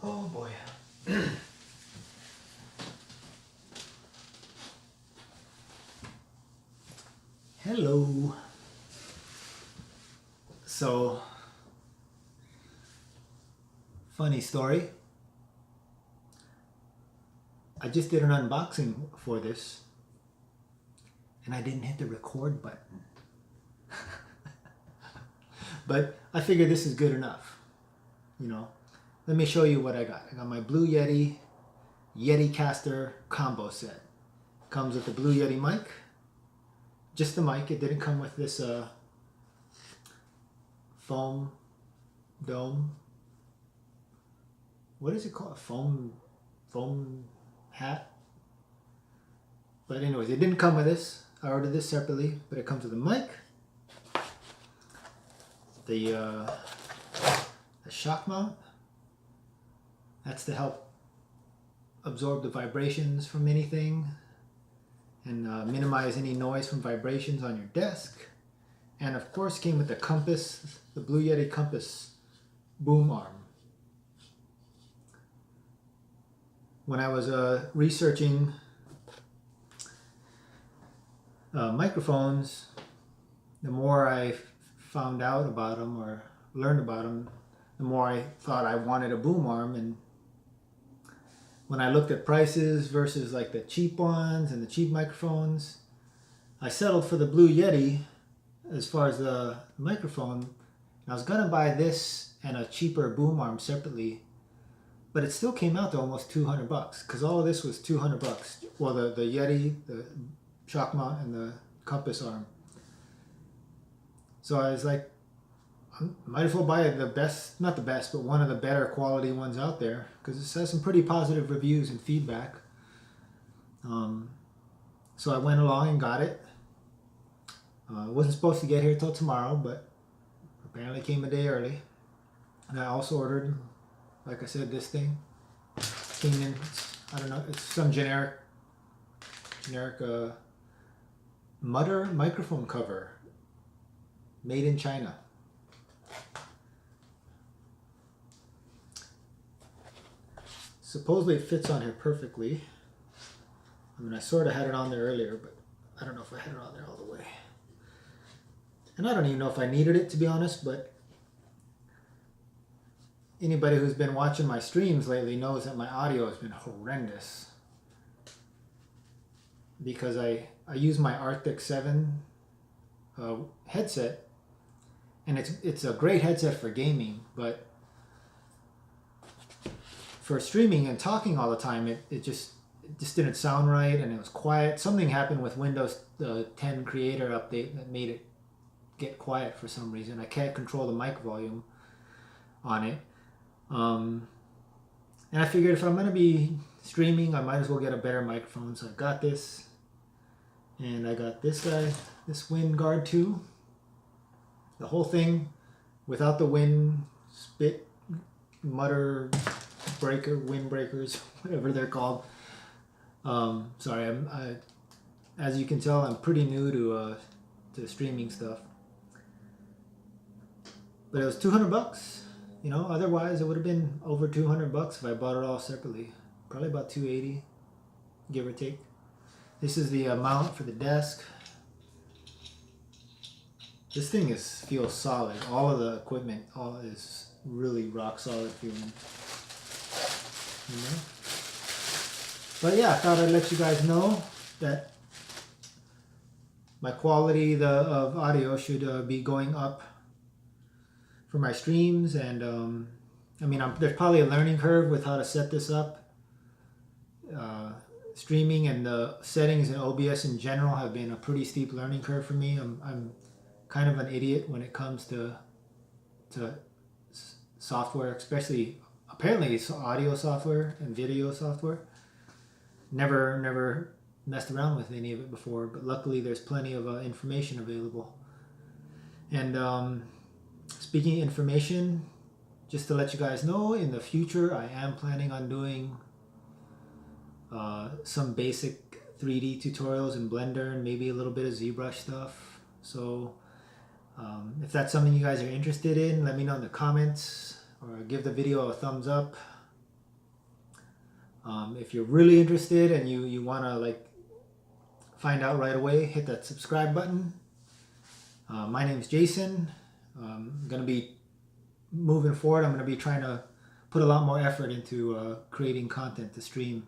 Oh boy. Hello. So, funny story. I just did an unboxing for this and I didn't hit the record button. But I figured this is good enough. You know, let me show you what I got. I got my Blue Yeti Caster combo set. Comes with the Blue Yeti mic. Just the mic. It didn't come with this foam dome. What is it called? Foam hat. But anyways, it didn't come with this. I ordered this separately, but it comes with a mic, the shock mount. That's to help absorb the vibrations from anything and minimize any noise from vibrations on your desk. And of course came with the compass, the Blue Yeti compass boom arm. When I was researching microphones, the more I found out about them or learned about them, the more I thought I wanted a boom arm. And when I looked at prices versus like the cheap ones and the cheap microphones, I settled for the Blue Yeti as far as the microphone. I was gonna buy this and a cheaper boom arm separately, but it still came out to almost 200 bucks because all of this was 200 bucks. Well, the Yeti, the shock mount, and the compass arm. So I was like, I might as well buy the best, not the best, but one of the better quality ones out there because it has some pretty positive reviews and feedback. So I went along and got it. It wasn't supposed to get here till tomorrow, but apparently came a day early. And I also ordered, like I said, this thing. Came in, I don't know, it's some generic Mutter microphone cover made in China. Supposedly it fits on here perfectly. I mean, I sort of had it on there earlier, but I don't know if I had it on there all the way. And I don't even know if I needed it, to be honest, but anybody who's been watching my streams lately knows that my audio has been horrendous. Because I use my Arctic 7 headset, and it's a great headset for gaming, but for streaming and talking all the time, it just didn't sound right, and it was quiet. Something happened with Windows 10 Creator update that made it get quiet for some reason. I can't control the mic volume on it. And I figured if I'm going to be streaming, I might as well get a better microphone. So I got this. And I got this guy, this wind guard too. The whole thing without the wind, spit, mutter, breaker, wind breakers, whatever they're called. Sorry, as you can tell, I'm pretty new to streaming stuff. But it was 200 bucks. You know, otherwise it would have been over 200 bucks if I bought it all separately. Probably about 280, give or take. This is the mount for the desk. This thing feels solid. All of the equipment is really rock solid feeling. You know? But yeah, I thought I'd let you guys know that my quality of audio should be going up for my streams. And I mean, there's probably a learning curve with how to set this up. Streaming and the settings in OBS in general have been a pretty steep learning curve for me. I'm kind of an idiot when it comes to software, especially apparently it's audio software and video software. Never messed around with any of it before, but luckily there's plenty of information available. And speaking of information, just to let you guys know, in the future I am planning on doing some basic 3D tutorials in Blender and maybe a little bit of ZBrush stuff. So if that's something you guys are interested in, let me know in the comments or give the video a thumbs up. If you're really interested and you want to like find out right away, hit that subscribe button. My name's Jason. I'm going to be moving forward. I'm going to be trying to put a lot more effort into creating content to stream.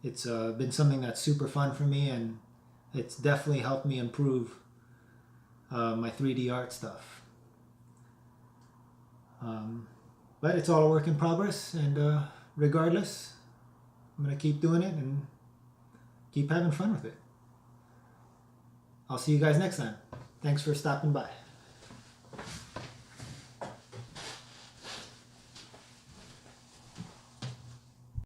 It's been something that's super fun for me, and it's definitely helped me improve my 3D art stuff. But it's all a work in progress, and regardless, I'm going to keep doing it and keep having fun with it. I'll see you guys next time. Thanks for stopping by.